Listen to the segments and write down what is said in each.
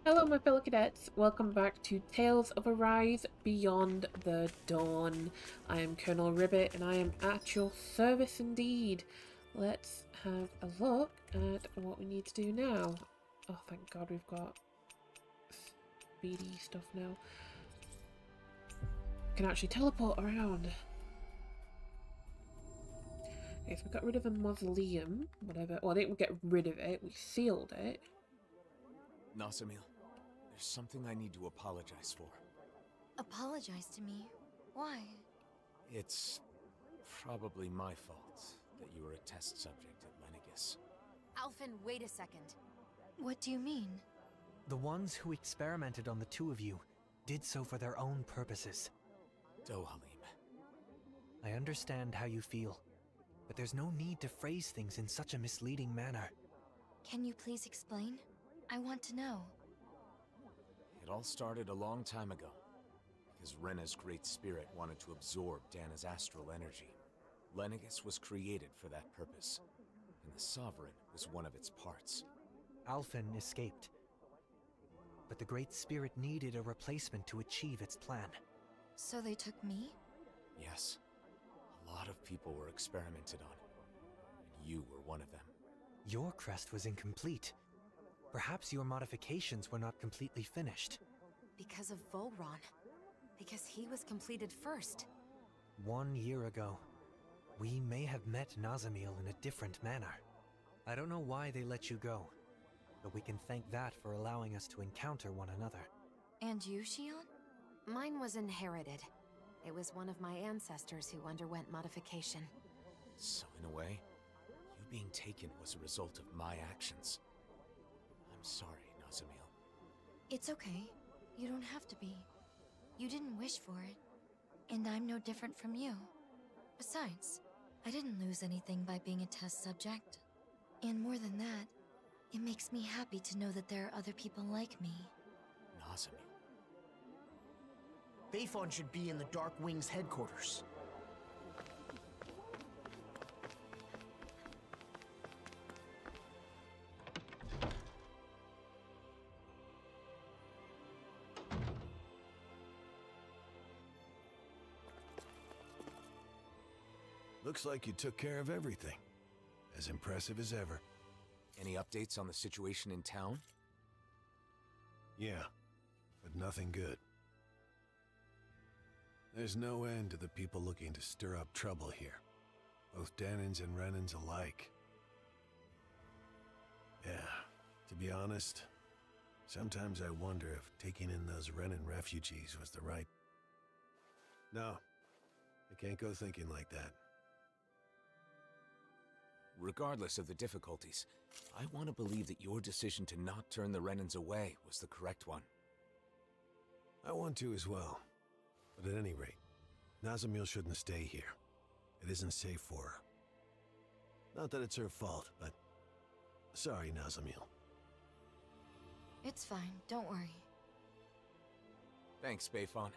Hello my fellow cadets, welcome back to Tales of Arise Beyond the Dawn. I am Colonel Ribbit and I am at your service indeed. Let's have a look at what we need to do now. Oh thank god we've got speedy stuff now. Can actually teleport around. Okay, so we got rid of a mausoleum, whatever. Well, I didn't get rid of it, we sealed it. Nazamil, there's something I need to apologize for. Apologize to me? Why? It's probably my fault that you were a test subject at Lenegis. Alphen, wait a second. What do you mean? The ones who experimented on the two of you did so for their own purposes. Dohalim. I understand how you feel, but there's no need to phrase things in such a misleading manner. Can you please explain? I want to know. It all started a long time ago, because Rena's great spirit wanted to absorb Dana's astral energy. Lenegis was created for that purpose, and the Sovereign was one of its parts. Alphen escaped, but the great spirit needed a replacement to achieve its plan. So they took me? Yes. A lot of people were experimented on, and you were one of them. Your crest was incomplete. Perhaps your modifications were not completely finished. Because of Volron. Because he was completed first. 1 year ago, we may have met Nazamil in a different manner. I don't know why they let you go, but we can thank that for allowing us to encounter one another. And you, Shion? Mine was inherited. It was one of my ancestors who underwent modification. So in a way, you being taken was a result of my actions. I'm sorry, Nazamil. It's okay. You don't have to be. You didn't wish for it. And I'm no different from you. Besides, I didn't lose anything by being a test subject. And more than that, it makes me happy to know that there are other people like me. Nazamil. Bayfon should be in the Dark Wings headquarters. Looks like you took care of everything. As impressive as ever. Any updates on the situation in town? Yeah, but nothing good. There's no end to the people looking to stir up trouble here. Both Danans and Renans alike. Yeah, to be honest, sometimes I wonder if taking in those Renan refugees was the right... No, I can't go thinking like that. Regardless of the difficulties, I want to believe that your decision to not turn the Renans away was the correct one. I want to as well. But at any rate, Nazamil shouldn't stay here. It isn't safe for her. Not that it's her fault, but... Sorry, Nazamil. It's fine, don't worry. Thanks, Bayfon.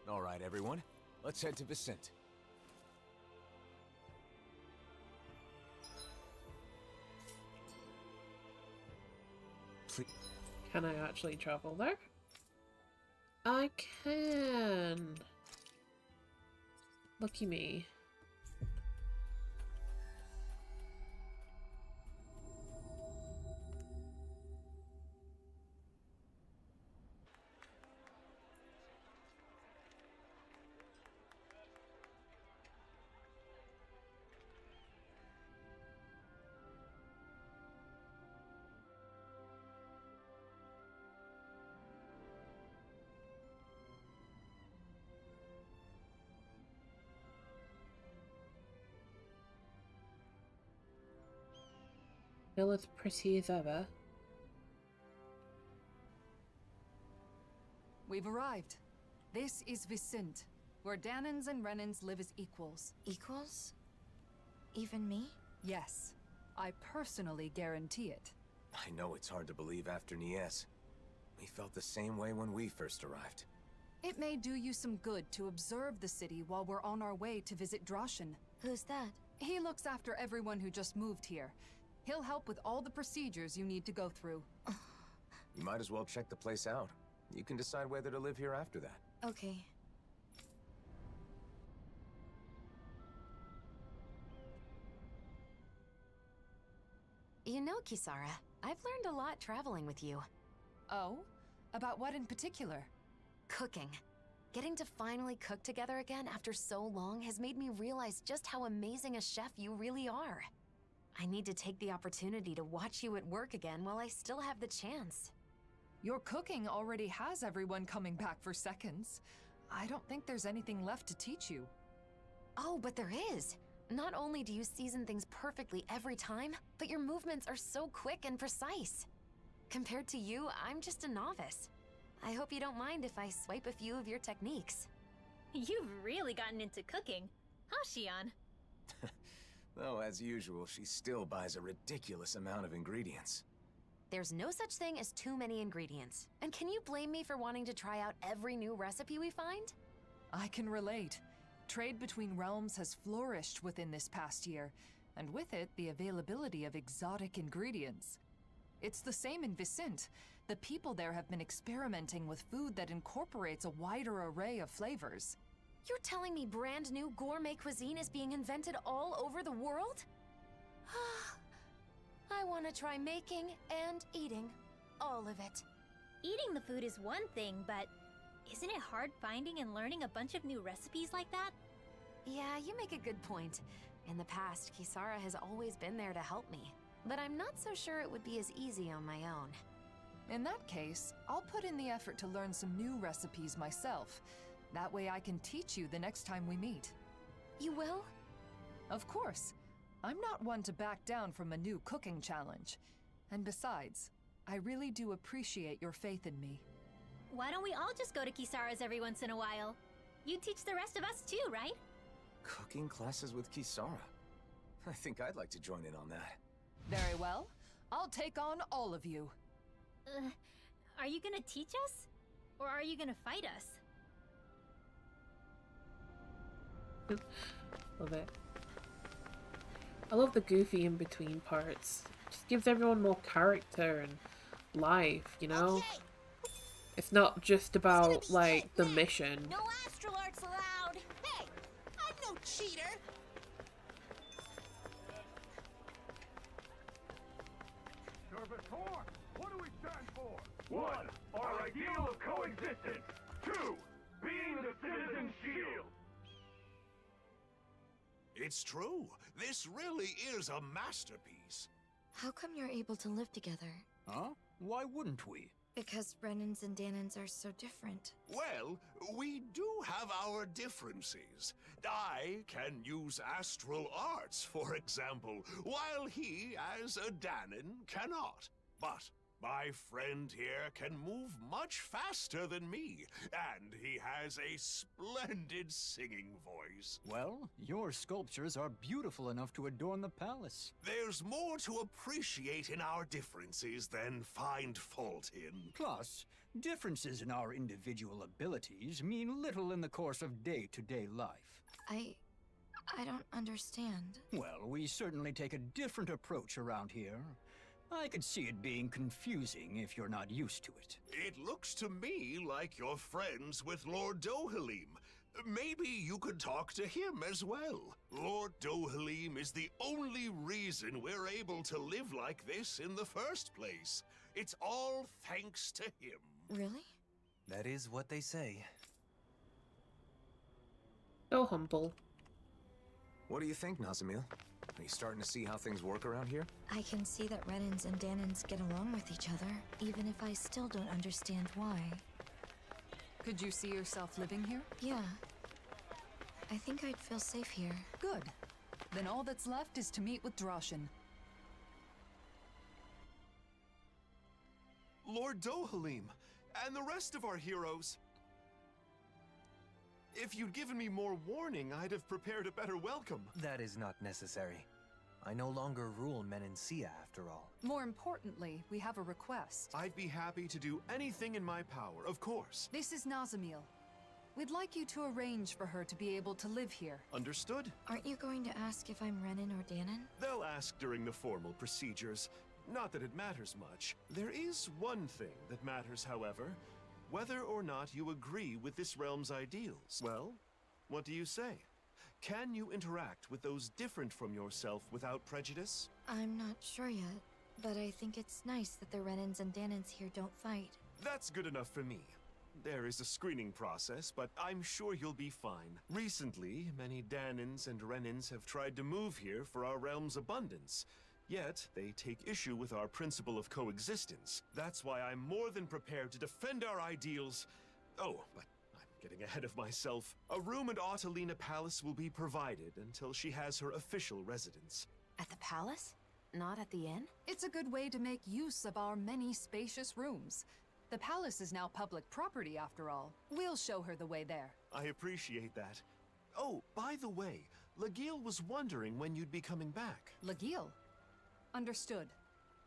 Alright, everyone. Let's head to Viscint. Can I actually travel there? I can! Lucky me. Still as pretty as ever. We've arrived. This is Viscint, where Danans and Renans live as equals. Equals? Even me? Yes, I personally guarantee it. I know it's hard to believe after Nies. We felt the same way when we first arrived. It may do you some good to observe the city while we're on our way to visit Droshin. Who's that? He looks after everyone who just moved here. He'll help with all the procedures you need to go through. You might as well check the place out. You can decide whether to live here after that. Okay. You know, Kisara, I've learned a lot traveling with you. Oh? About what in particular? Cooking. Getting to finally cook together again after so long has made me realize just how amazing a chef you really are. I need to take the opportunity to watch you at work again while I still have the chance. Your cooking already has everyone coming back for seconds. I don't think there's anything left to teach you. Oh, but there is! Not only do you season things perfectly every time, but your movements are so quick and precise. Compared to you, I'm just a novice. I hope you don't mind if I swipe a few of your techniques. You've really gotten into cooking, huh, Xion? Though, as usual, she still buys a ridiculous amount of ingredients. There's no such thing as too many ingredients. And can you blame me for wanting to try out every new recipe we find? I can relate. Trade between realms has flourished within this past year, and with it, the availability of exotic ingredients. It's the same in Viscint. The people there have been experimenting with food that incorporates a wider array of flavors. You're telling me brand new gourmet cuisine is being invented all over the world? I want to try making and eating all of it. Eating the food is one thing, but isn't it hard finding and learning a bunch of new recipes like that? Yeah, you make a good point. In the past, Kisara has always been there to help me, but I'm not so sure it would be as easy on my own. In that case, I'll put in the effort to learn some new recipes myself. That way I can teach you the next time we meet. You will? Of course. I'm not one to back down from a new cooking challenge. And besides, I really do appreciate your faith in me. Why don't we all just go to Kisara's every once in a while? You teach the rest of us too, right? Cooking classes with Kisara? I think I'd like to join in on that. Very well. I'll take on all of you. Are you gonna teach us? Or are you gonna fight us? Love it. I love the goofy in-between parts. Just gives everyone more character and life, you know? Okay. It's not just about, like, the mission. No astral arts allowed. Hey, I'm no cheater. Servitor, what do we stand for? 1. Our ideal of coexistence. 2. Being the citizen's shield. It's true. This really is a masterpiece. How come you're able to live together? Huh? Why wouldn't we? Because Renans and Danans are so different. Well, we do have our differences. I can use astral arts, for example, while he, as a Danan, cannot. But my friend here can move much faster than me, and he has a splendid singing voice. Well, your sculptures are beautiful enough to adorn the palace. There's more to appreciate in our differences than find fault in. Plus, differences in our individual abilities mean little in the course of day-to-day life. I don't understand. Well, we certainly take a different approach around here. I could see it being confusing if you're not used to it. It looks to me like you're friends with Lord Dohalim. Maybe you could talk to him as well. Lord Dohalim is the only reason we're able to live like this in the first place. It's all thanks to him. Really? That is what they say. So humble. What do you think, Nazamil? Are you starting to see how things work around here? I can see that Renans and Danans get along with each other, even if I still don't understand why. Could you see yourself living here? Yeah. I think I'd feel safe here. Good. Then all that's left is to meet with Droshin. Lord Dohalim, and the rest of our heroes. If you'd given me more warning, I'd have prepared a better welcome. That is not necessary. I no longer rule Menancia, after all. More importantly, we have a request. I'd be happy to do anything in my power, of course. This is Nazamil. We'd like you to arrange for her to be able to live here. Understood? Aren't you going to ask if I'm Renan or Danon? They'll ask during the formal procedures. Not that it matters much. There is one thing that matters, however. Whether or not you agree with this realm's ideals. Well, what do you say? Can you interact with those different from yourself without prejudice? I'm not sure yet, but I think it's nice that the Renans and Danons here don't fight. That's good enough for me. There is a screening process, but I'm sure you'll be fine. Recently, many Danons and Renans have tried to move here for our realm's abundance. Yet, they take issue with our principle of coexistence. That's why I'm more than prepared to defend our ideals. Oh, but I'm getting ahead of myself. A room at Autalina Palace will be provided until she has her official residence. At the palace? Not at the inn? It's a good way to make use of our many spacious rooms. The palace is now public property, after all. We'll show her the way there. I appreciate that. Oh, by the way, Lagiel was wondering when you'd be coming back. Lagiel? Understood.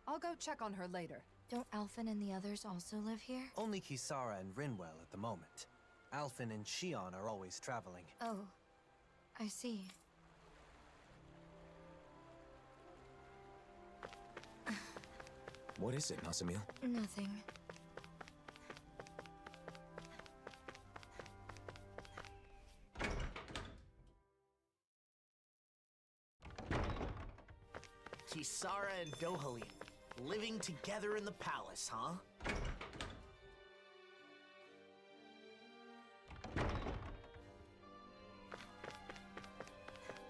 I'll go check on her later. Don't Alphen and the others also live here? Only Kisara and Rinwell at the moment. Alphen and Shion are always traveling. Oh, I see. What is it, Nazamil? Nothing. Kisara and Dohalim, living together in the palace, huh?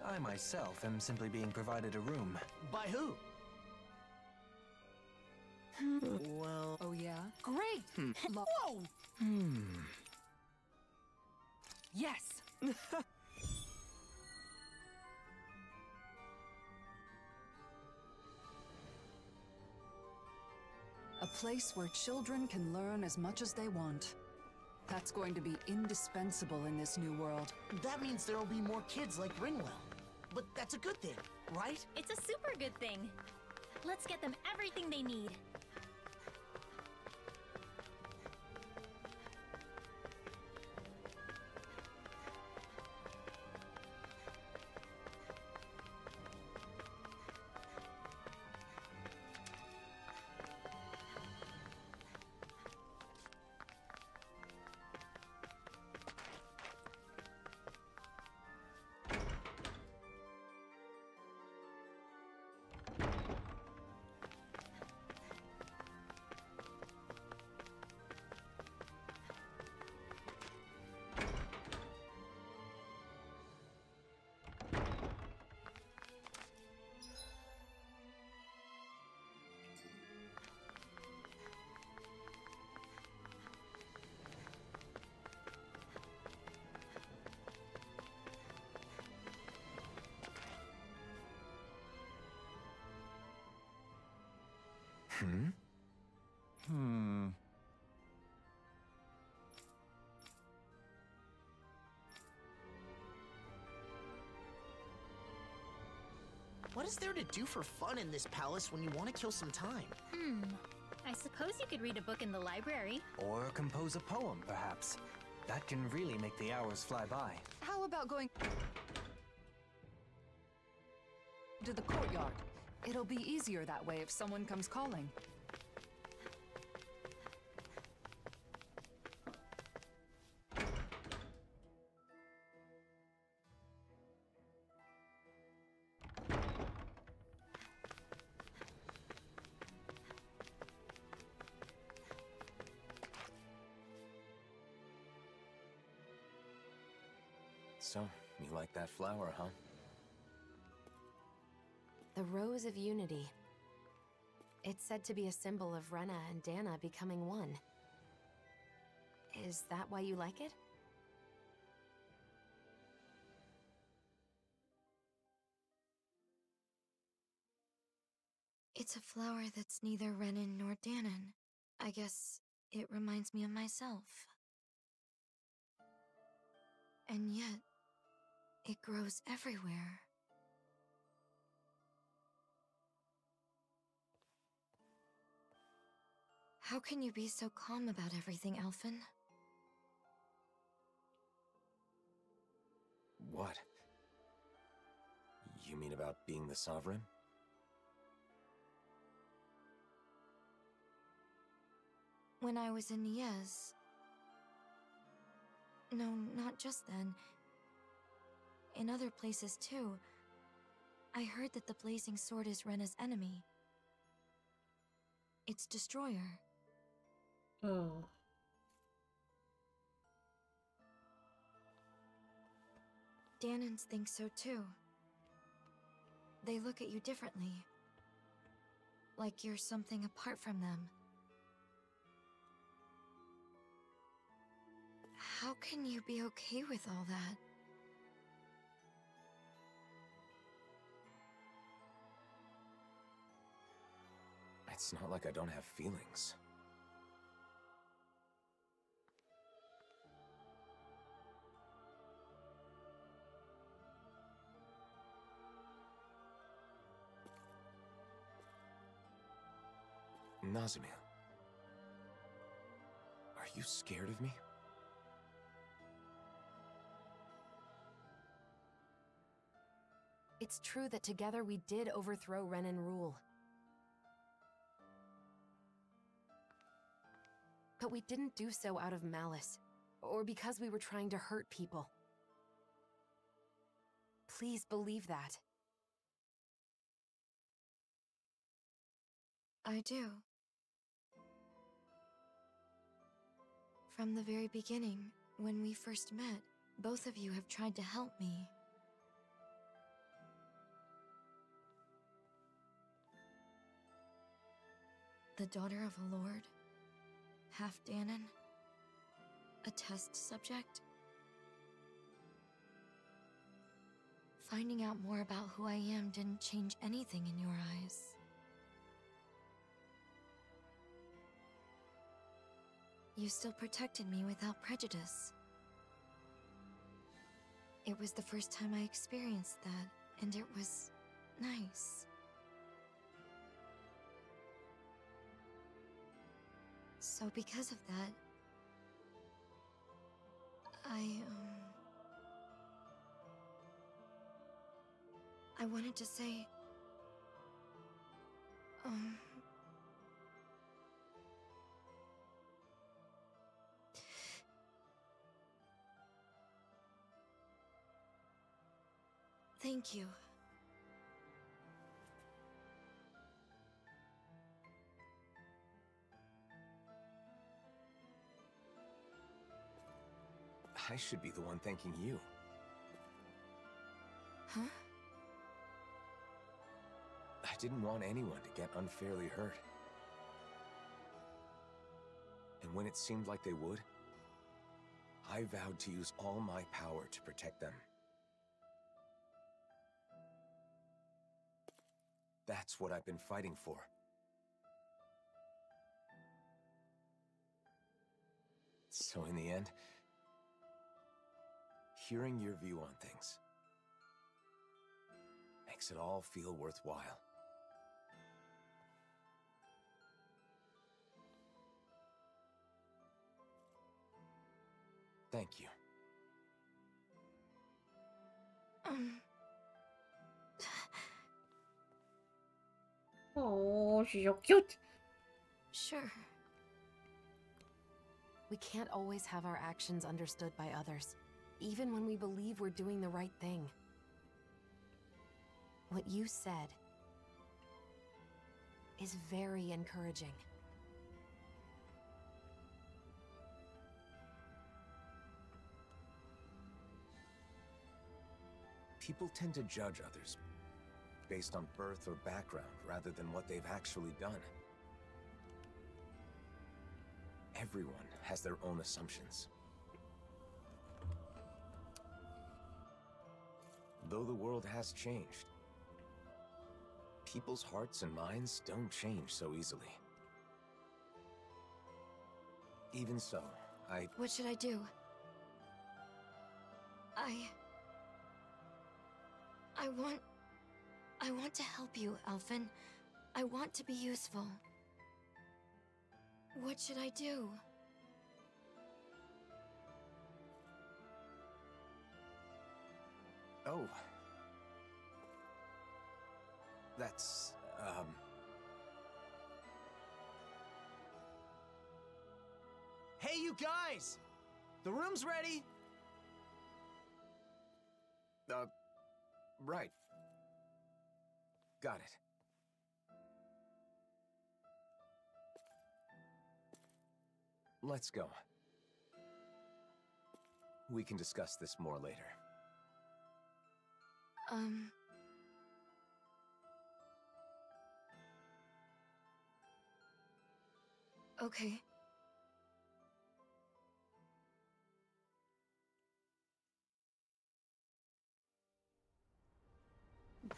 I myself am simply being provided a room. By who? Well... Oh yeah? Great! Whoa! Yes! A place where children can learn as much as they want. That's going to be indispensable in this new world. That means there'll be more kids like Rinwell. But that's a good thing, right? It's a super good thing. Let's get them everything they need. What is there to do for fun in this palace when you want to kill some time? I suppose you could read a book in the library. Or compose a poem, perhaps. That can really make the hours fly by. How about going to the courtyard? It'll be easier that way if someone comes calling. So, you like that flower, huh? The Rose of Unity. It's said to be a symbol of Rena and Dana becoming one. Is that why you like it? It's a flower that's neither Renan nor Danon. I guess it reminds me of myself. And yet, it grows everywhere. How can you be so calm about everything, Alphen? What? You mean about being the Sovereign? When I was in Niez... No, not just then. In other places too. I heard that the Blazing Sword is Rena's enemy. Its destroyer. Oh. Danans think so too. They look at you differently. Like you're something apart from them. How can you be okay with all that? It's not like I don't have feelings. Nazamil. Are you scared of me? It's true that together we did overthrow Renan rule. But we didn't do so out of malice, or because we were trying to hurt people. Please believe that. I do. From the very beginning, when we first met, both of you have tried to help me. The daughter of a lord, half Danan, a test subject. Finding out more about who I am didn't change anything in your eyes. You still protected me without prejudice. It was the first time I experienced that, and it was nice. So because of that, I wanted to say, thank you. I should be the one thanking you. Huh? I didn't want anyone to get unfairly hurt. And when it seemed like they would, I vowed to use all my power to protect them. That's what I've been fighting for. So in the end, hearing your view on things makes it all feel worthwhile. Thank you. Oh, she's so cute. Sure. We can't always have our actions understood by others, even when we believe we're doing the right thing. What you said is very encouraging. People tend to judge others based on birth or background rather than what they've actually done. Everyone has their own assumptions. Though the world has changed, people's hearts and minds don't change so easily. Even so, What should I do? I want to help you, Alphen. I want to be useful. What should I do? Oh. That's, Hey, you guys! The room's ready! Right. Got it. Let's go. We can discuss this more later. Okay.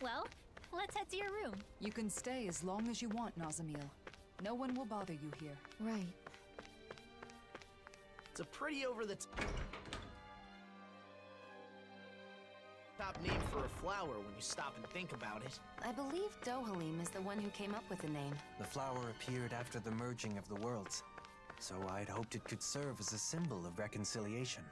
Well, let's head to your room. You can stay as long as you want, Nazamil. No one will bother you here. Right. It's a pretty top name for a flower when you stop and think about it. I believe Dohalim is the one who came up with the name. The flower appeared after the merging of the worlds, so I'd hoped it could serve as a symbol of reconciliation.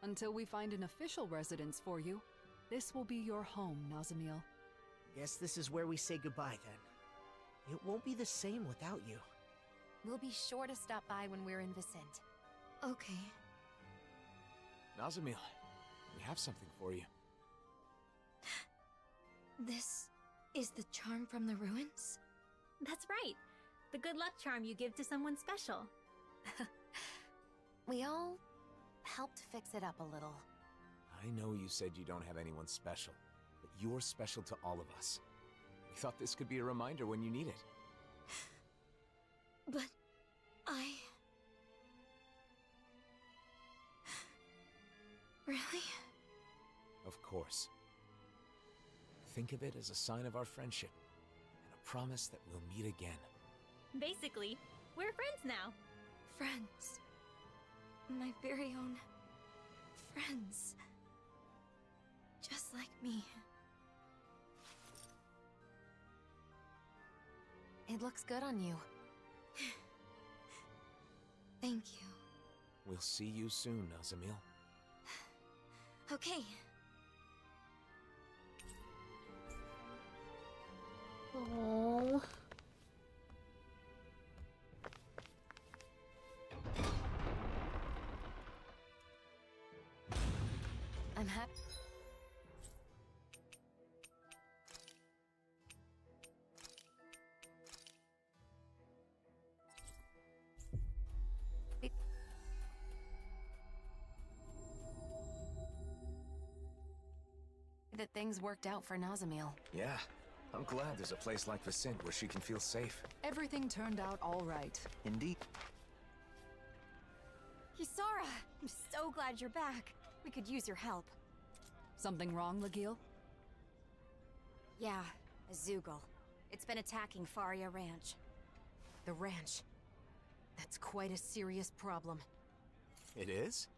Until we find an official residence for you, this will be your home, Nazamil. Guess this is where we say goodbye then. It won't be the same without you. We'll be sure to stop by when we're in Viscint. Okay. Nazamil, we have something for you. This is the charm from the ruins? That's right. The good luck charm you give to someone special. We all helped fix it up a little. I know you said you don't have anyone special, but you're special to all of us. We thought this could be a reminder when you need it. But Really? Of course. Think of it as a sign of our friendship, and a promise that we'll meet again. Basically, we're friends now. Friends. My very own friends. Just like me. It looks good on you. Thank you. We'll see you soon, Nazamil. Okay. Aww. I'm happy. That things worked out for Nazamil. Yeah, I'm glad there's a place like Viscint where she can feel safe. Everything turned out all right. Indeed. Kisara! I'm so glad you're back. We could use your help. Something wrong, Legil? Yeah, a Zoogle. It's been attacking Faria Ranch. The ranch. That's quite a serious problem. It is?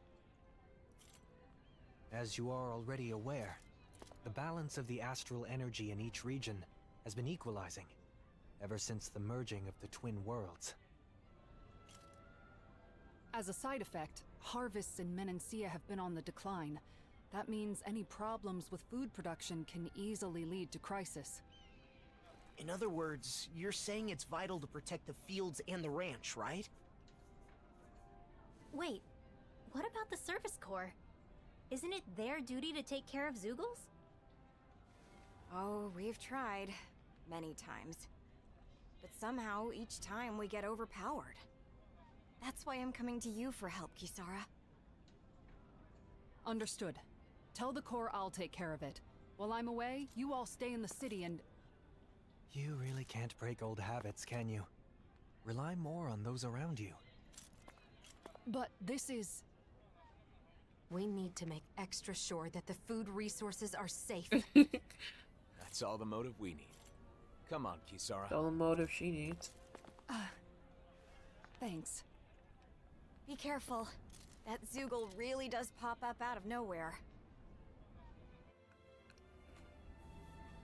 As you are already aware, the balance of the astral energy in each region has been equalizing ever since the merging of the twin worlds. As a side effect, harvests in Menancia have been on the decline. That means any problems with food production can easily lead to crisis. In other words, you're saying it's vital to protect the fields and the ranch, right? Wait, what about the Service Corps? Isn't it their duty to take care of Zoogles? Oh, we've tried. Many times. But somehow, each time we get overpowered. That's why I'm coming to you for help, Kisara. Understood. Tell the Corps I'll take care of it. While I'm away, you all stay in the city and... You really can't break old habits, can you? Rely more on those around you. But this is... We need to make extra sure that the food resources are safe. That's all the motive we need. Come on, Kisara. That's all the motive she needs. Thanks. Be careful. That Zoogle really does pop up out of nowhere.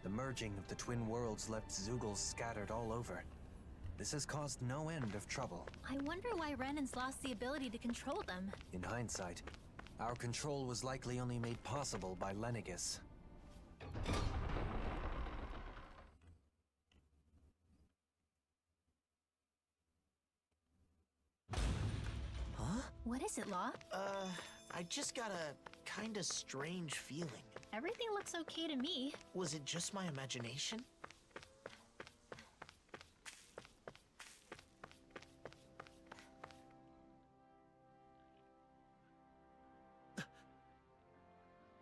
The merging of the twin worlds left Zoogles scattered all over. This has caused no end of trouble. I wonder why Renan's lost the ability to control them. In hindsight, our control was likely only made possible by Lenegis. Huh? What is it, Law? I just got a kinda strange feeling. Everything looks okay to me. Was it just my imagination?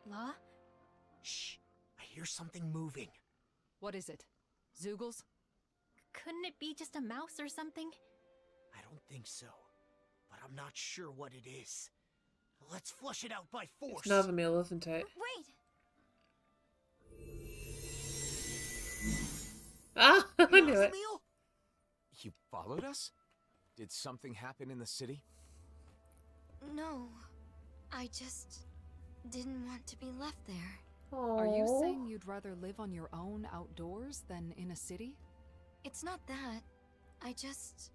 Law? Shh! I hear something moving. What is it? Zoogles? Couldn't it be just a mouse or something? I don't think so, but I'm not sure what it is. Let's flush it out by force. It's Nazamil, isn't it? Wait! Ah, I knew it. Nazamil? You followed us? Did something happen in the city? No. I just didn't want to be left there. Aww. Are you saying you'd rather live on your own outdoors than in a city? It's not that. I just...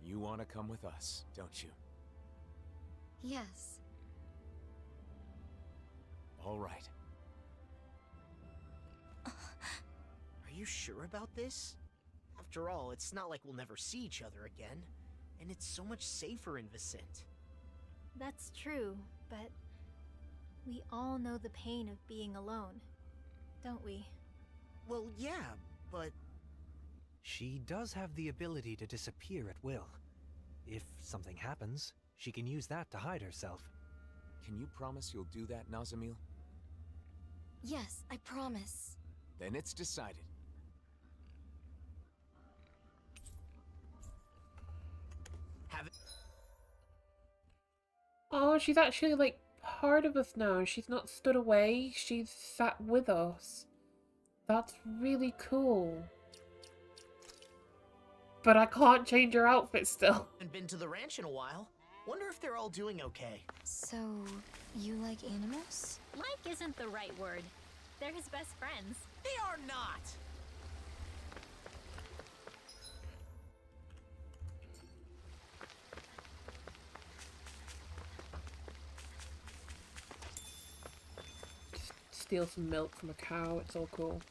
You want to come with us, don't you? Yes. All right. Are you sure about this? After all, it's not like we'll never see each other again. And it's so much safer in Viscint. That's true, but we all know the pain of being alone, don't we? Well, yeah, but... She does have the ability to disappear at will. If something happens, she can use that to hide herself. Can you promise you'll do that, Nazamil? Yes, I promise. Then it's decided. Oh, she's actually like part of us now. She's not stood away. She's sat with us. That's really cool. But I can't change her outfit still. Haven't been to the ranch in a while. Wonder if they're all doing okay. So, you like animals? Like isn't the right word. They're his best friends. They are not! Steal some milk from a cow. It's all cool.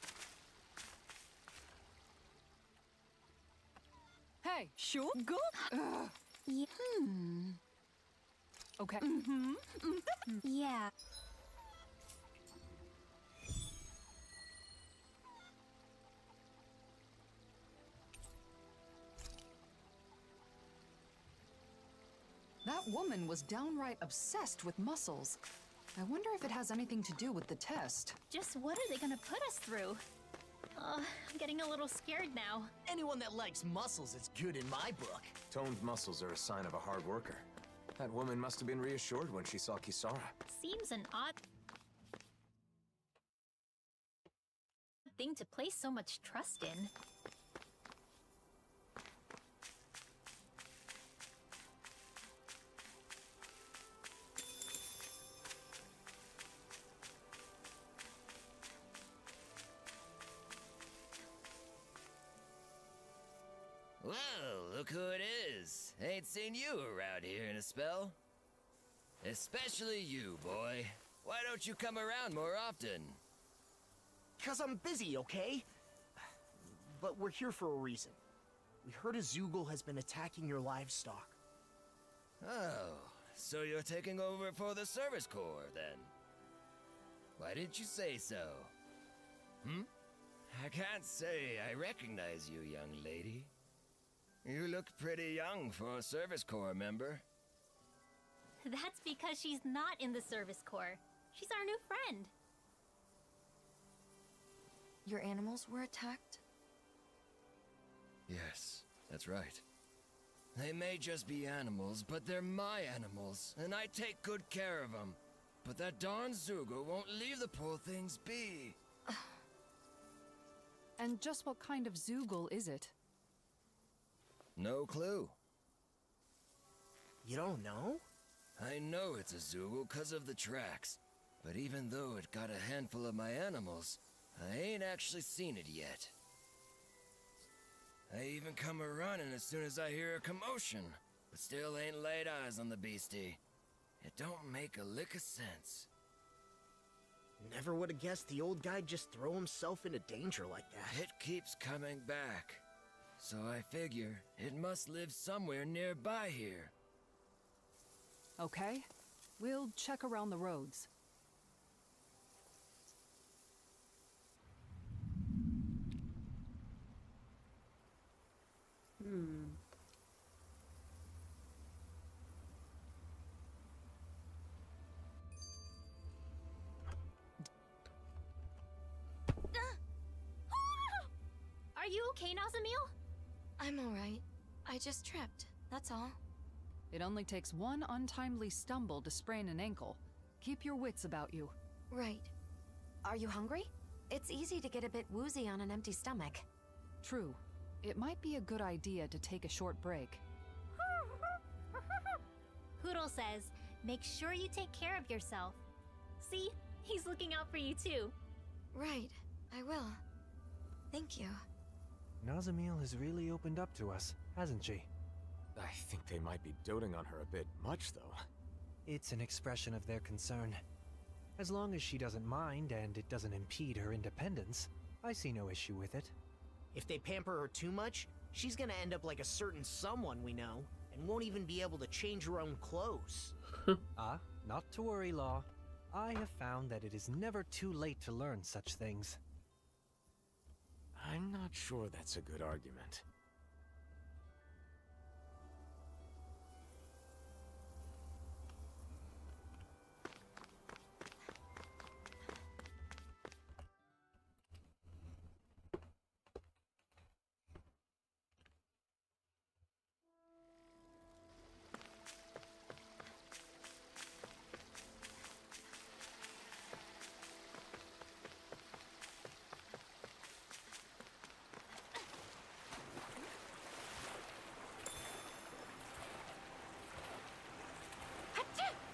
Hey, sure, go. Yeah. Okay. Yeah. That woman was downright obsessed with muscles. I wonder if it has anything to do with the test. Just what are they gonna put us through? I'm getting a little scared now. Anyone that likes muscles is good in my book. Toned muscles are a sign of a hard worker. That woman must have been reassured when she saw Kisara. Seems an odd thing to place so much trust in. Well, look who it is. Ain't seen you around here in a spell. Especially you, boy. Why don't you come around more often? 'Cause I'm busy, okay? But we're here for a reason. We heard a Zoogle has been attacking your livestock. Oh, so you're taking over for the Service Corps, then? Why didn't you say so? I can't say I recognize you, young lady. You look pretty young for a Service Corps member. That's because she's not in the Service Corps. She's our new friend. Your animals were attacked? Yes, that's right. They may just be animals, but they're my animals, and I take good care of them. But that darn Zoogle won't leave the poor things be. And just what kind of Zoogle is it? No clue. You don't know? I know it's a Zoogle 'cause of the tracks, but even though it got a handful of my animals, I ain't actually seen it yet. I even come a-running as soon as I hear a commotion, but still ain't laid eyes on the beastie. It don't make a lick of sense. Never would have guessed the old guy'd just throw himself into danger like that. It keeps coming back, so I figure it must live somewhere nearby here. Okay, we'll check around the roads. Are you okay, Nazamil? I'm alright. I just tripped, that's all. It only takes one untimely stumble to sprain an ankle. Keep your wits about you. Right. Are you hungry? It's easy to get a bit woozy on an empty stomach. True. It might be a good idea to take a short break. Hoodle says, make sure you take care of yourself. See? He's looking out for you too. Right. I will. Thank you. Nazamil has really opened up to us, hasn't she? I think they might be doting on her a bit much, though. It's an expression of their concern. As long as she doesn't mind and it doesn't impede her independence, I see no issue with it. If they pamper her too much, she's gonna end up like a certain someone we know, and won't even be able to change her own clothes. Not to worry, Law. I have found that it is never too late to learn such things. I'm not sure that's a good argument.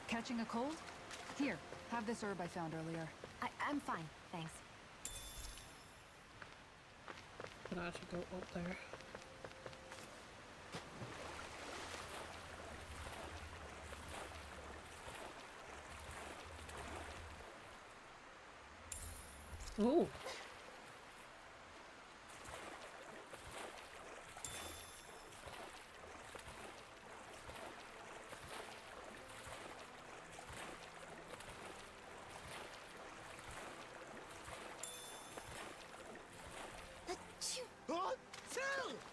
Catching a cold? Here, have this herb I found earlier. I'm fine, thanks. Can I actually go up there? Oh.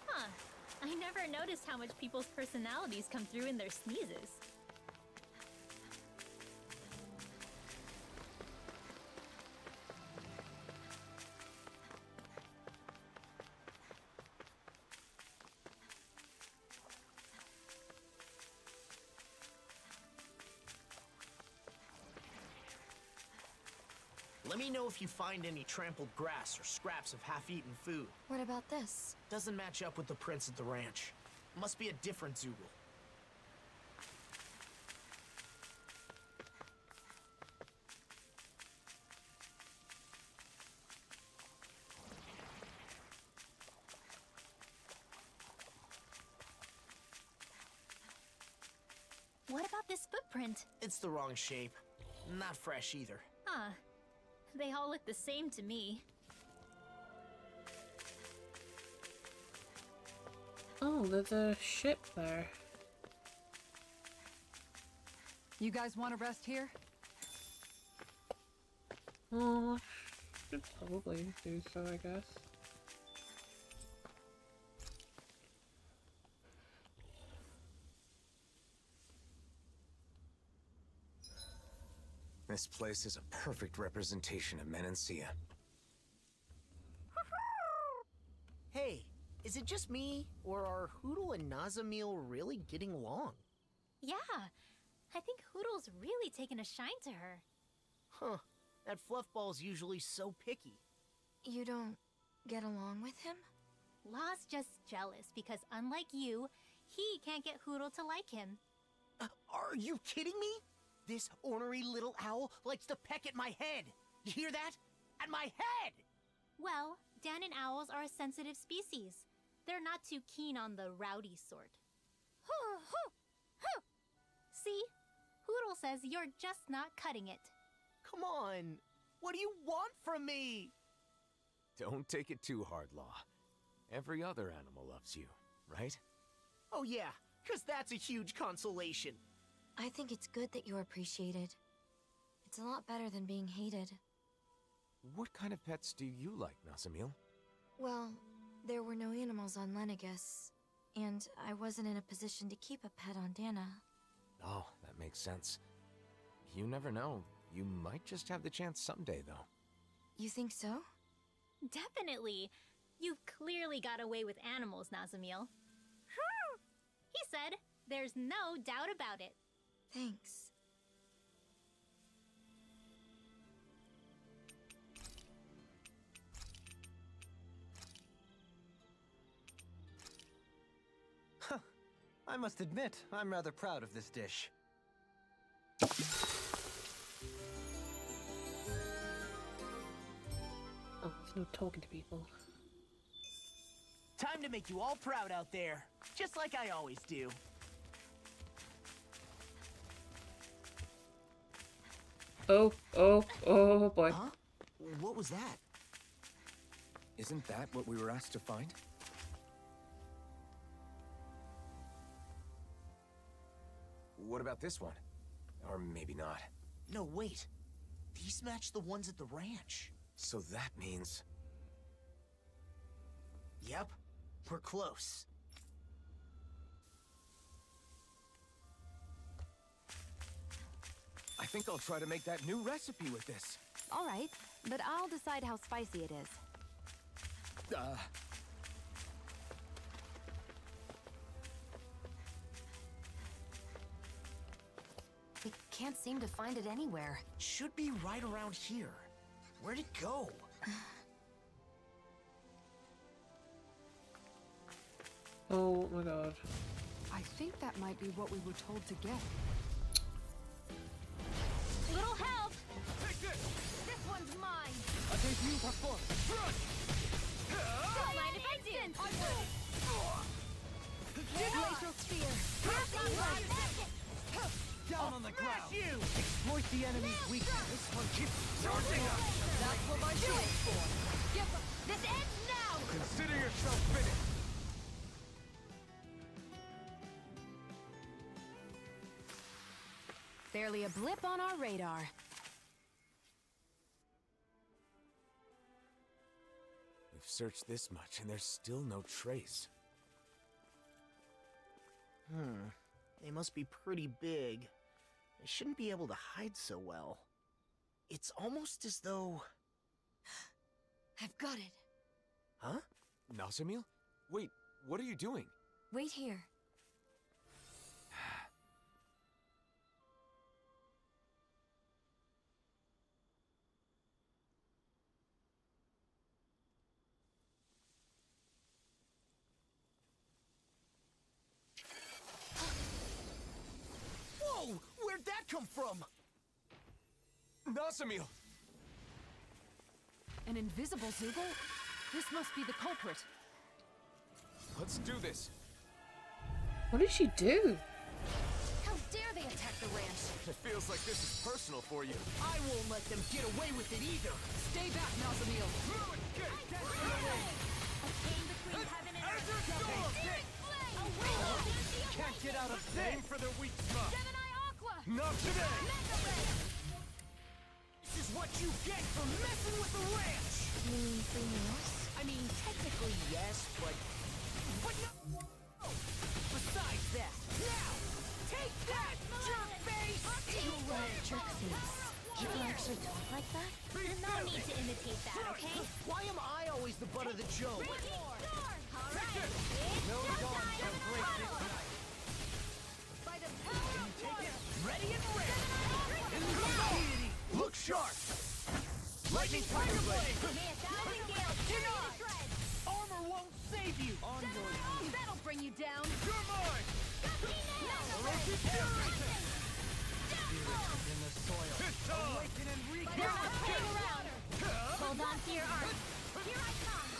Huh. I never noticed how much people's personalities come through in their sneezes. Let me know if you find any trampled grass or scraps of half-eaten food. What about this? Doesn't match up with the prints at the ranch. Must be a different Zoogle. What about this footprint? It's the wrong shape. Not fresh either. Huh. They all look the same to me. Oh, there's a ship there. You guys want to rest here? Oh, should probably do so, I guess. This place is a perfect representation of Menancia. Hey, is it just me, or are Hoodle and Nazamil really getting along? Yeah, I think Hoodle's really taken a shine to her. Huh, that fluffball's usually so picky. You don't get along with him? Law's just jealous because unlike you, he can't get Hoodle to like him. Are you kidding me? This ornery little owl likes to peck at my head. You hear that? At my head! Well, Danon owls are a sensitive species. They're not too keen on the rowdy sort. Hoo, hoo, hoo. See? Hoodle says you're just not cutting it. Come on. What do you want from me? Don't take it too hard, Law. Every other animal loves you, right? Oh yeah, 'cause that's a huge consolation. I think it's good that you're appreciated. It's a lot better than being hated. What kind of pets do you like, Nazamil? Well, there were no animals on Lenegus, and I wasn't in a position to keep a pet on Dana. Oh, that makes sense. You never know. You might just have the chance someday, though. You think so? Definitely. You've clearly got away with animals, Nazamil. He said, there's no doubt about it. Thanks. I must admit, I'm rather proud of this dish. Oh, there's no talking to people. Time to make you all proud out there. Just like I always do. Oh boy. Huh? What was that? Isn't that what we were asked to find? What about this one? Or maybe not. No, wait. These match the ones at the ranch. So that means... Yep, we're close. I think I'll try to make that new recipe with this. All right, but I'll decide how spicy it is. We can't seem to find it anywhere. Should be right around here. Where'd it go? Oh my god. I think that might be what we were told to get. Little help! Take this! This one's mine! Don't mind if I do! Glacial Sphere! Down on the ground! You! Exploit the enemy's weakness. This one keeps charging up! That's what my shield's for! This ends now! Consider yourself finished! Barely a blip on our radar. We've searched this much and there's still no trace. They must be pretty big. They shouldn't be able to hide so well. It's almost as though... I've got it. Huh? Nazamil? Wait, what are you doing? Wait here. Whoa! Where'd that come from? Nazamil! An invisible Zoogle? This must be the culprit. Let's do this. What did she do? How dare they attack the ranch? It feels like this is personal for you. I won't let them get away with it either. Stay back, Nazamil. Can't get out of this! Aim for their weak spot. Not today! This is what you get for messing with the ranch! You mean free meals? I mean, technically yes, but no! Besides that, now! Take that, jerk face! Take that, jerk face. People actually talk like that? No need to imitate that, okay? Why am I always the butt of the joke? No dawn shall break this night. By the power of water! Ready and ready! Look sharp! Lightning fire blade! May a thousand gales tear you to shreds! Armor won't save you! On your knees! That'll bring you down! You're mine! Got me now! In the soil. Awaken and recap. They're not playing around. Hold on to your arm. Here I come.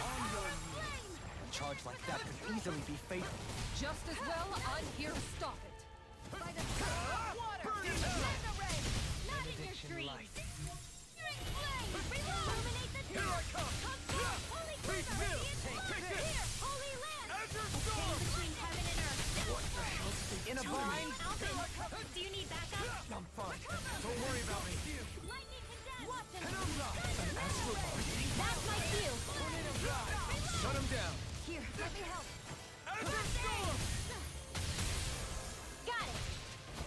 On your knees. A charge like that could easily be fatal. Just as well, I'm here to stop it. By the power of water. Send the ray. Not in your dreams. Light. Straight flame. Illuminate the Here I come. Holy Quiver. Here, Holy Land. Azure Stand Storm. between heaven and earth. What the hell's in a bind? Alphen, do you need backup? I'm fine. Don't worry about me. Lightning condensed. Watch him. That's my cue. Shut him down. Here, let me help. Azure Storm. Got it.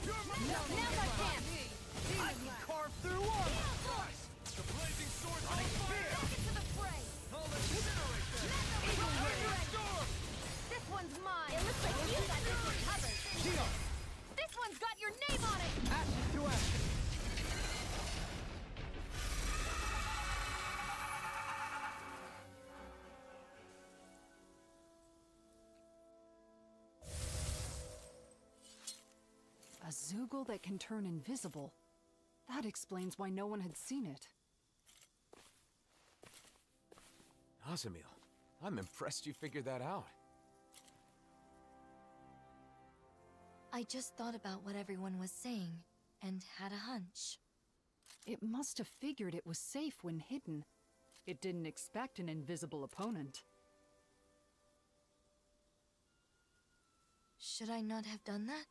Now's our chance. I can carve through armor. The blazing sword on Back fire. into the fray. I'll incinerate them. Azure Storm. This one's mine. It looks like you got this one covered. This one's got your name on it. Ashes to ashes. A Zoogle that can turn invisible. That explains why no one had seen it. Nazamil, I'm impressed you figured that out. I just thought about what everyone was saying, and had a hunch. It must have figured it was safe when hidden. It didn't expect an invisible opponent. Should I not have done that?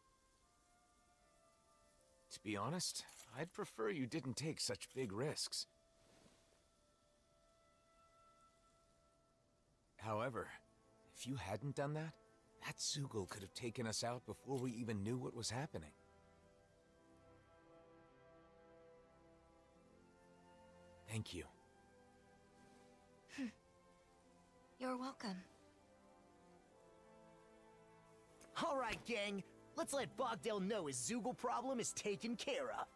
To be honest, I'd prefer you didn't take such big risks. However, if you hadn't done that, that Zoogle could have taken us out before we even knew what was happening. Thank you. You're welcome. All right, gang. Let's let Bogdale know his Zoogle problem is taken care of.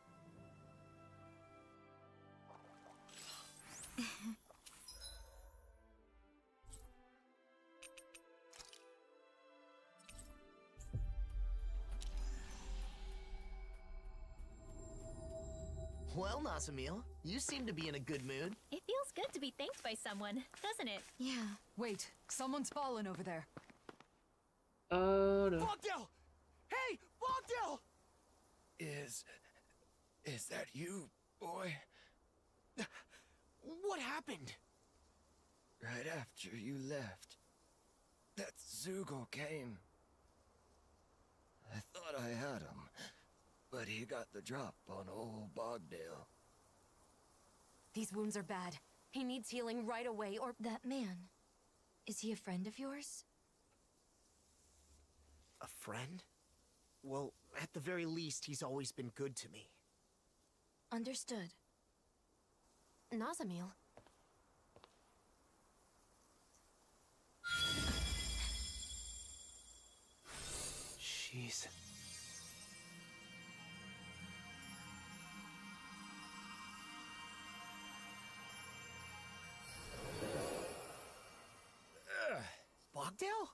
Well, Nazamil, you seem to be in a good mood. It feels good to be thanked by someone, doesn't it? Yeah. Wait, someone's fallen over there. Oh no. Bogdale! Hey, Bogdale! Is that you, boy? What happened? Right after you left, that Zoogle came. I thought I had him, but he got the drop on old Bogdale. These wounds are bad. He needs healing right away, or... That man, is he a friend of yours? A friend? Well, at the very least, he's always been good to me. Understood. Nazamil. Jeez. Bogdale?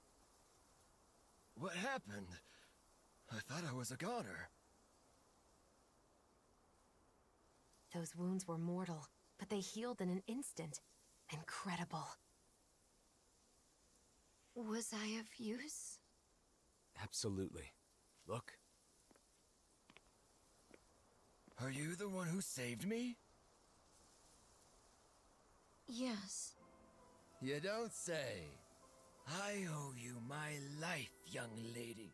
What happened? I thought I was a goner. Those wounds were mortal, but they healed in an instant. Incredible. Was I of use? Absolutely. Look. Are you the one who saved me? Yes. You don't say. I owe you my life, young lady.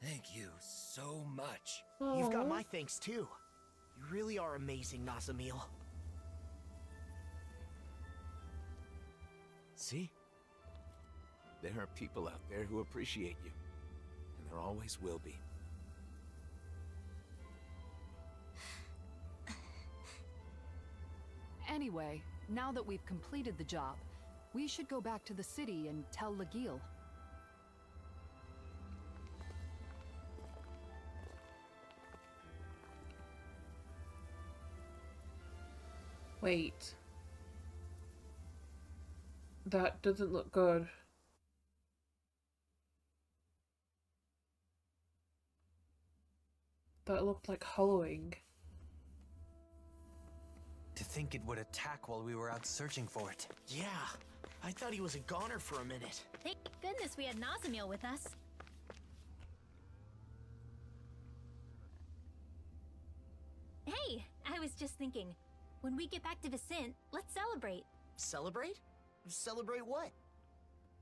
Thank you so much. You've got my thanks too. You really are amazing, Nazamil. See? There are people out there who appreciate you. And there always will be. Anyway, now that we've completed the job, we should go back to the city and tell Legil. Wait. That doesn't look good. that looked like hollowing. To think it would attack while we were out searching for it. Yeah, I thought he was a goner for a minute. Thank goodness we had Nazamil with us. Hey, I was just thinking, when we get back to Viscint, let's celebrate. Celebrate? Celebrate what?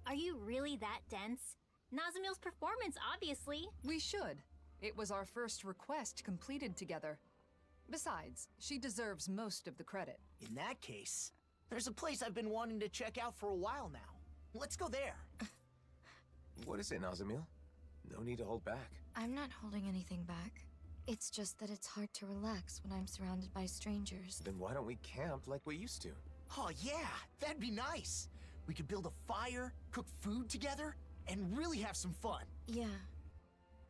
Are you really that dense? Nazamil's performance, obviously. We should. It was our first request completed together. Besides, she deserves most of the credit. In that case, there's a place I've been wanting to check out for a while now. Let's go there. What is it, Nazamil? No need to hold back. I'm not holding anything back. It's just that it's hard to relax when I'm surrounded by strangers. Then why don't we camp like we used to? Oh yeah, that'd be nice. We could build a fire, cook food together, and really have some fun. Yeah,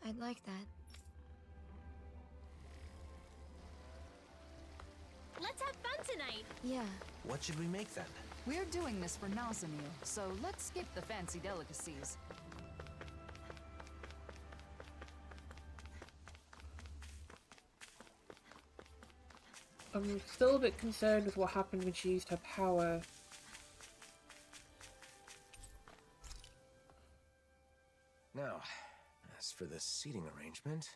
I'd like that. Let's have fun tonight! Yeah. What should we make then? We're doing this for Nazamil, so let's skip the fancy delicacies. I'm still a bit concerned with what happened when she used her power. Now, as for the seating arrangement...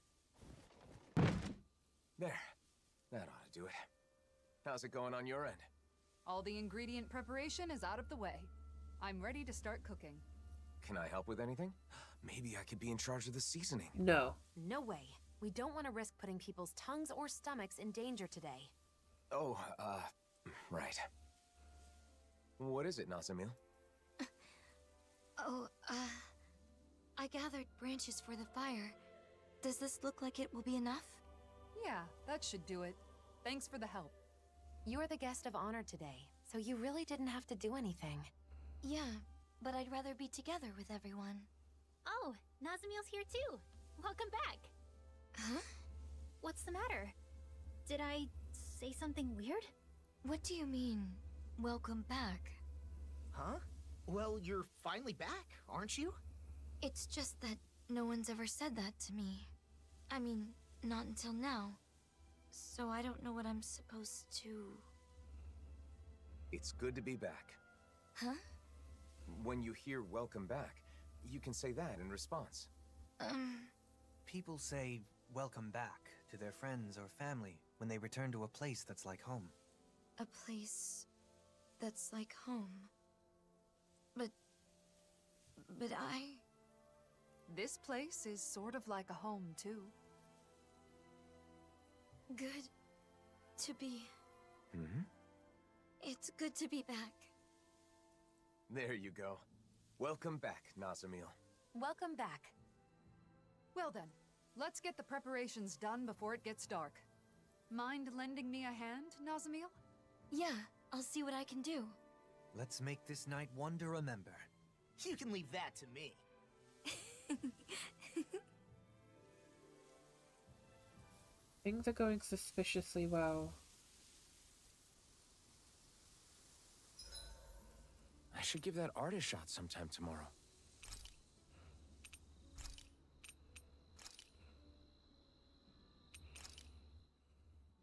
There. That ought to do it. How's it going on your end? All the ingredient preparation is out of the way. I'm ready to start cooking. Can I help with anything? Maybe I could be in charge of the seasoning. No. No way. We don't want to risk putting people's tongues or stomachs in danger today. Oh, right. What is it, Nazamil? I gathered branches for the fire. Does this look like it will be enough? Yeah, that should do it. Thanks for the help. You're the guest of honor today, so you really didn't have to do anything. Yeah, but I'd rather be together with everyone. Oh, Nazamil's here too. Welcome back. Huh? What's the matter? Did I say something weird? What do you mean, welcome back? Huh? Well, you're finally back, aren't you? It's just that no one's ever said that to me. I mean, not until now. So I don't know what I'm supposed to... It's good to be back. Huh? When you hear welcome back, you can say that in response. People say welcome back to their friends or family when they return to a place that's like home. A place that's like home. But I... This place is sort of like a home, too. Good to be... Mm-hmm. It's good to be back. There you go. Welcome back, Nazamil. Welcome back. Well then, let's get the preparations done before it gets dark. Mind lending me a hand, Nazamil? Yeah, I'll see what I can do. Let's make this night one to remember. You can leave that to me. Things are going suspiciously well. I should give that art a shot sometime tomorrow.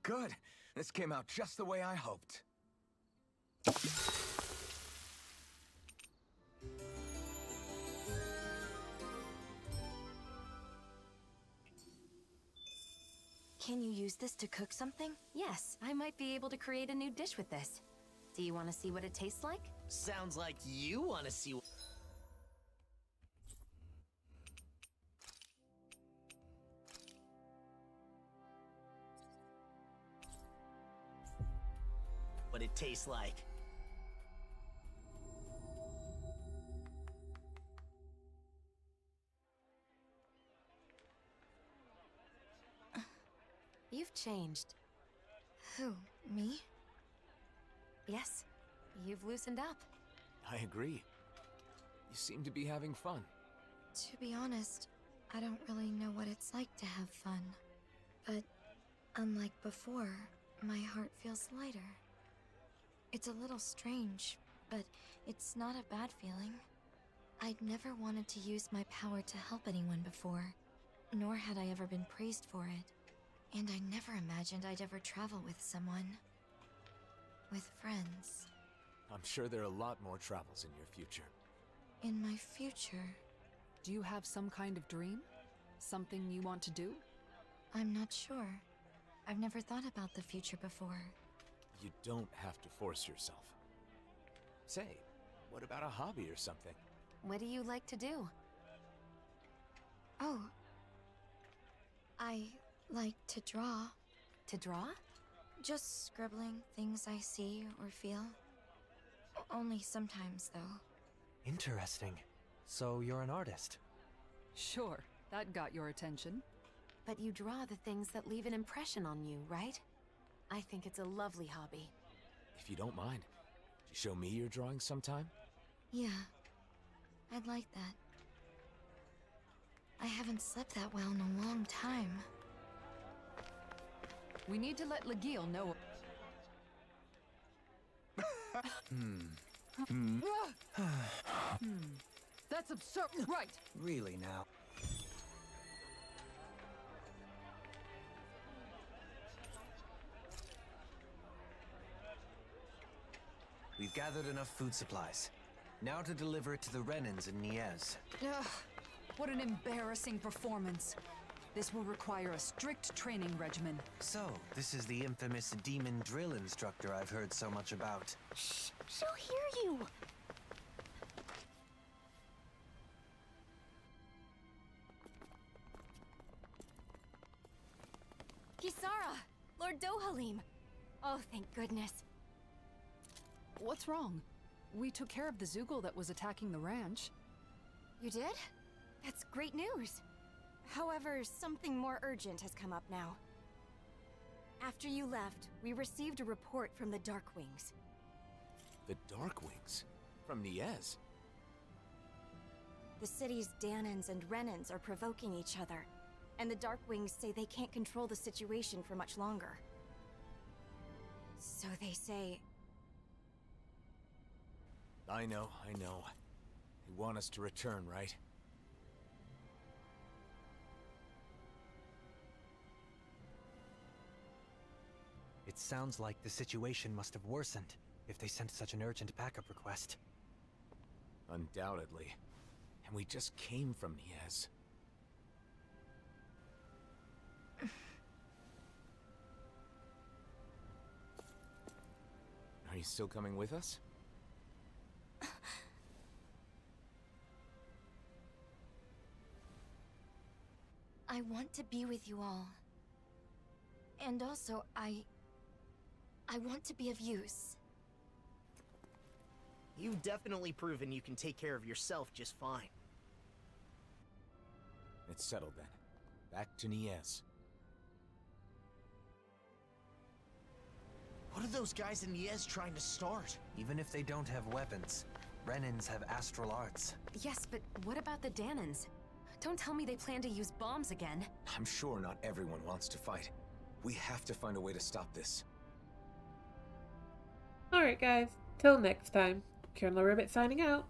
Good. This came out just the way I hoped. Can you use this to cook something? Yes, I might be able to create a new dish with this. Do you want to see what it tastes like? Sounds like you want to see... what it tastes like. You've changed. Who, me? Yes, you've loosened up. I agree. You seem to be having fun. To be honest, I don't really know what it's like to have fun. But unlike before, my heart feels lighter. It's a little strange, but it's not a bad feeling. I'd never wanted to use my power to help anyone before, nor had I ever been praised for it. And I never imagined I'd ever travel with someone. With friends. I'm sure there are a lot more travels in your future. In my future? Do you have some kind of dream? Something you want to do? I'm not sure. I've never thought about the future before. You don't have to force yourself. Say, what about a hobby or something? What do you like to do? Oh. I like to draw. To draw? Just scribbling things I see or feel. Only sometimes, though. Interesting. So you're an artist? Sure, that got your attention. But you draw the things that leave an impression on you, right? I think it's a lovely hobby. If you don't mind, could you show me your drawing sometime? Yeah, I'd like that. I haven't slept that well in a long time. We need to let Legil know. That's absurd. Right. Really now? We've gathered enough food supplies. Now to deliver it to the Renans in Niez. Ugh, what an embarrassing performance. This will require a strict training regimen. So, this is the infamous demon drill instructor I've heard so much about. Shh! She'll hear you! Kisara! Lord Dohalim! Oh, thank goodness. What's wrong? We took care of the Zoogle that was attacking the ranch. You did? That's great news. However, something more urgent has come up now. After you left, we received a report from the Darkwings. The Darkwings? From Niez? The city's Danans and Renans are provoking each other, and the Darkwings say they can't control the situation for much longer. So they say... I know. They want us to return, right? It sounds like the situation must have worsened if they sent such an urgent backup request. Undoubtedly. And we just came from Niez. Are you still coming with us? I want to be with you all. And also, I want to be of use. You've definitely proven you can take care of yourself just fine. It's settled then. Back to Niez. What are those guys in Niez trying to start? Even if they don't have weapons, Renans have astral arts. Yes, but what about the Danans? Don't tell me they plan to use bombs again. I'm sure not everyone wants to fight. We have to find a way to stop this. Alright guys, till next time. Colonel Ribbit signing out.